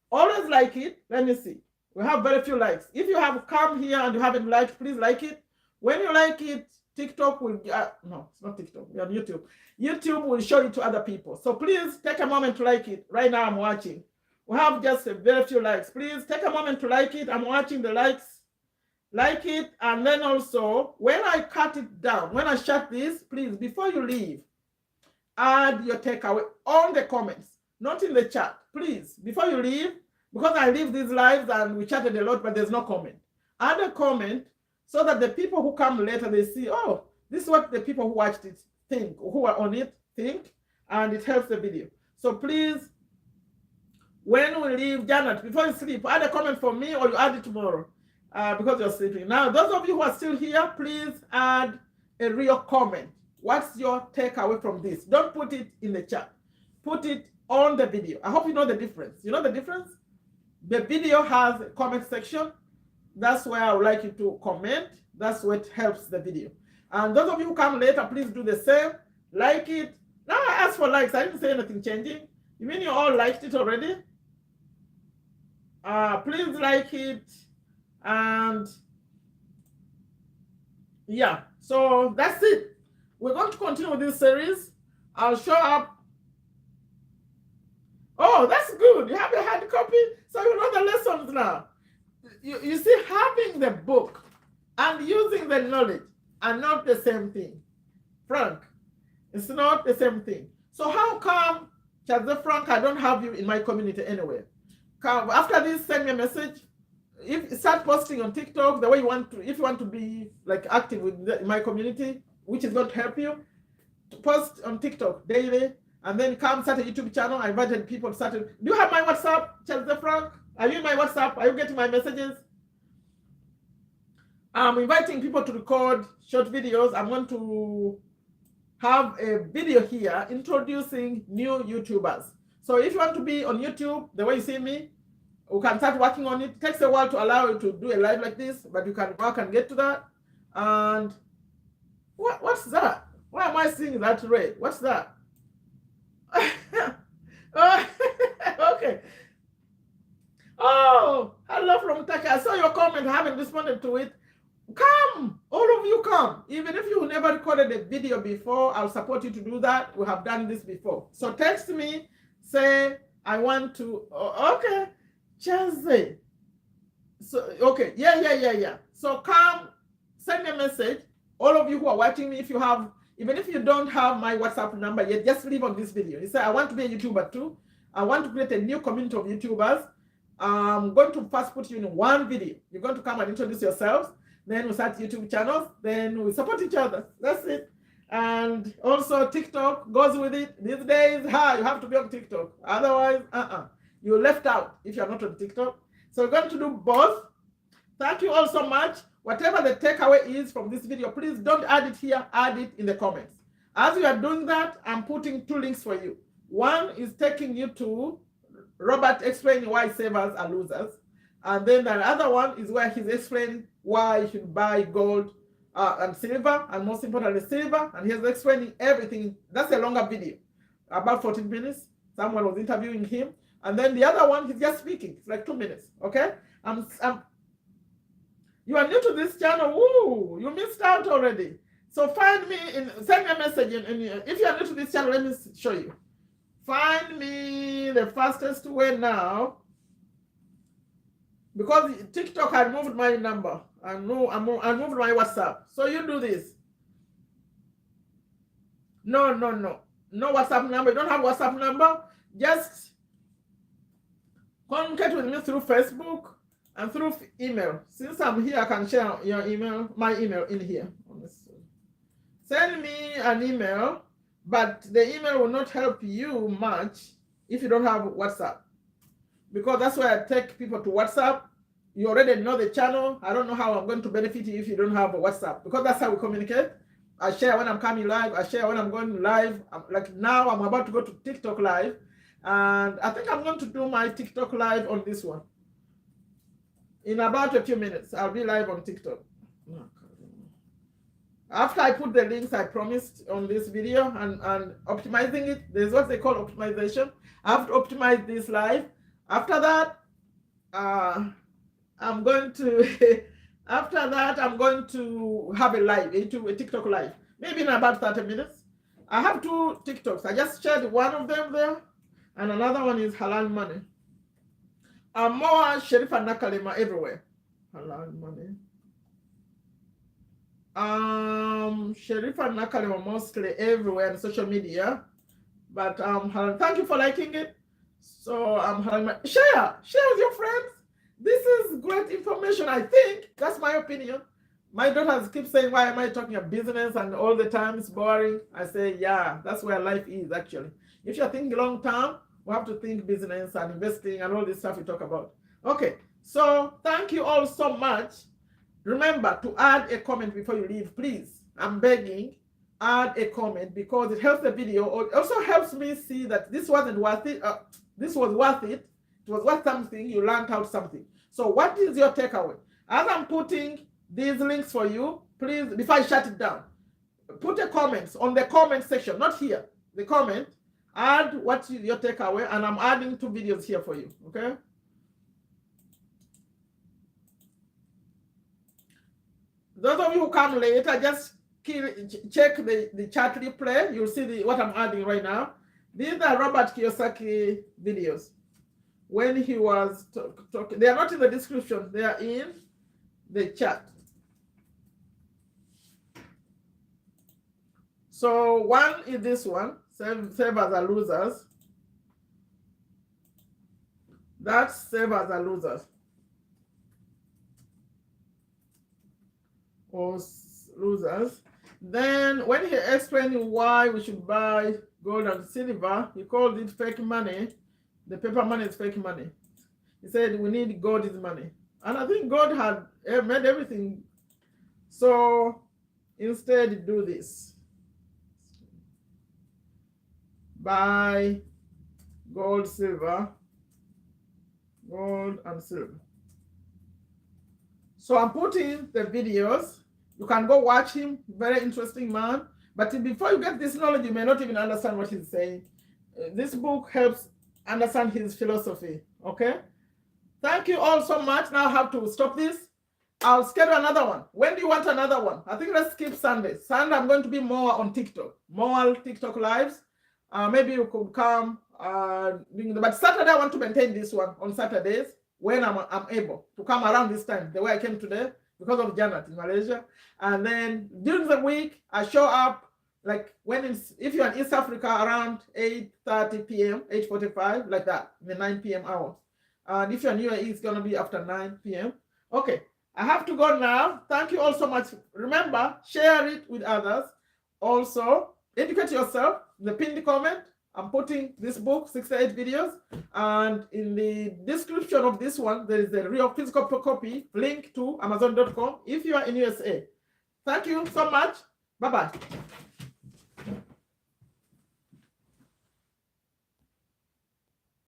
Always like it. Let me see. We have very few likes. If you have come here and you haven't liked, please like it. When you like it, TikTok will, no, it's not TikTok, we're on YouTube. YouTube will show it to other people. So please take a moment to like it. Right now I'm watching. We have just a very few likes. Please take a moment to like it. I'm watching the likes. Like it. And then also, when I cut it down, when I shut this, please, before you leave, add your takeaway on the comments, not in the chat. Please, before you leave, because I leave these lives and we chatted a lot, but there's no comment. Add a comment so that the people who come later, they see, oh, this is what the people who watched it think, who are on it think, and it helps the video. So please, when we leave, Janet, before you sleep, add a comment for me, or you add it tomorrow because you're sleeping. Now, those of you who are still here, please add a real comment. What's your takeaway from this? Don't put it in the chat. Put it on the video. I hope you know the difference. You know the difference? The video has a comment section. That's where I would like you to comment. That's what helps the video. And those of you who come later, please do the same. Like it. Now I ask for likes. I didn't say anything changing. You mean you all liked it already? Please like it. And yeah, so that's it. We're going to continue with this series. I'll show up. Oh, that's good. You have a hard copy, so you know the lessons now. You see, having the book and using the knowledge are not the same thing. Frank, it's not the same thing. So how come, Charles Frank, I don't have you in my community anywhere? After this, send me a message. If start posting on TikTok the way you want to, if you want to be like active with my community, which is going to help you, to post on TikTok daily, and then come start a YouTube channel. I invited people to start. Do you have my WhatsApp, Charles Frank? Are you in my WhatsApp? Are you getting my messages? I'm inviting people to record short videos. I'm going to have a video here introducing new YouTubers. So if you want to be on YouTube, the way you see me, we can start working on it. It takes a while to allow you to do a live like this, but you can work and get to that. And what's that? Why am I seeing that red? What's that? Okay. Oh, hello from Turkey. I saw your comment. I haven't responded to it. Come, all of you come. Even if you never recorded a video before, I'll support you to do that. We have done this before. So text me, say, I want to, okay, Chelsea. So, okay, yeah. So come, send me a message. All of you who are watching me, if you have, even if you don't have my WhatsApp number yet, just leave on this video. You say, I want to be a YouTuber too. I want to create a new community of YouTubers. I'm going to first put you in one video. You're going to come and introduce yourselves. Then we start YouTube channels. Then we support each other. That's it. And also TikTok goes with it. These days, you have to be on TikTok. Otherwise, you're left out if you're not on TikTok. So we're going to do both. Thank you all so much. Whatever the takeaway is from this video, please don't add it here. Add it in the comments. As you are doing that, I'm putting 2 links for you. One is taking you to Robert explaining why savers are losers. And then the other one is where he's explaining why you should buy gold and silver, and most importantly, silver. And he's explaining everything. That's a longer video, about 14 minutes. Someone was interviewing him. And then the other one, he's just speaking. It's like 2 minutes, okay? You are new to this channel. Woo, you missed out already. So find me, send me a message. If you are new to this channel, let me show you. Find me the fastest way now. Because TikTok had moved my number. I moved my WhatsApp. So you do this. No. No WhatsApp number. You don't have WhatsApp number. Just communicate with me through Facebook and through email. Since I'm here, I can share your email, my email in here. Send me an email, but the email will not help you much if you don't have WhatsApp. Because that's why I take people to WhatsApp. You already know the channel. I don't know how I'm going to benefit you if you don't have a WhatsApp. Because that's how we communicate. I share when I'm coming live. I share when I'm going live. Like now, I'm about to go to TikTok live. And I think I'm going to do my TikTok live on this one. In about a few minutes, I'll be live on TikTok. After I put the links I promised on this video and optimizing it, there's what they call optimization. I have to optimize this live. After that, I'm going to have a live, a TikTok live, maybe in about 30 minutes. I have 2 TikToks. I just shared one of them there, and another one is halal money. More Sherifa Nakalema everywhere. Halal money. Sherifa Nakalema mostly everywhere on social media. But thank you for liking it. So share with your friends. This is great information. I think that's my opinion. My daughters keep saying, why am I talking about business and all the time it's boring? I say, yeah, that's where life is actually. If you're thinking long term, we have to think business and investing and all this stuff we talk about. Okay, so thank you all so much. Remember to add a comment before you leave, please. I'm begging, add a comment because it helps the video. It also helps me see that this wasn't worth it. This was worth it. It was worth something. You learned out something. So what is your takeaway? As I'm putting these links for you, please, before I shut it down, put a comment on the comment section, not here, the comment. Add what is your takeaway, and I'm adding 2 videos here for you, okay? Those of you who come later, just check the chat replay. You'll see what I'm adding right now. These are Robert Kiyosaki videos. When he was talking, they are not in the description, they are in the chat. So one is this one, savers are losers. That's savers are losers. Or losers. Then when he explained why we should buy gold and silver, he called it fake money. The paper money is fake money. He said we need gold is money. And I think God had made everything. So instead do this. Buy gold, silver, gold and silver. So I'm putting the videos. You can go watch him. Very interesting man. But before you get this knowledge, you may not even understand what he's saying. This book helps understand his philosophy. Okay? Thank you all so much. Now I have to stop this. I'll schedule another one. When do you want another one? I think let's skip Sunday. Sunday I'm going to be more on TikTok. More TikTok lives. Maybe you could come. But Saturday I want to maintain this one on Saturdays when I'm able to come around this time, the way I came today because of Janet in Malaysia. And then during the week I show up like if you're in East Africa around 8:30 p.m., 8:45, like that, the 9 p.m. hour. And if you're in UAE, it's going to be after 9 p.m. Okay, I have to go now. Thank you all so much. Remember, share it with others. Also, educate yourself. The pinned comment, I'm putting this book, 68 videos. And in the description of this one, there is a real physical copy link to Amazon.com if you are in USA. Thank you so much. Bye-bye.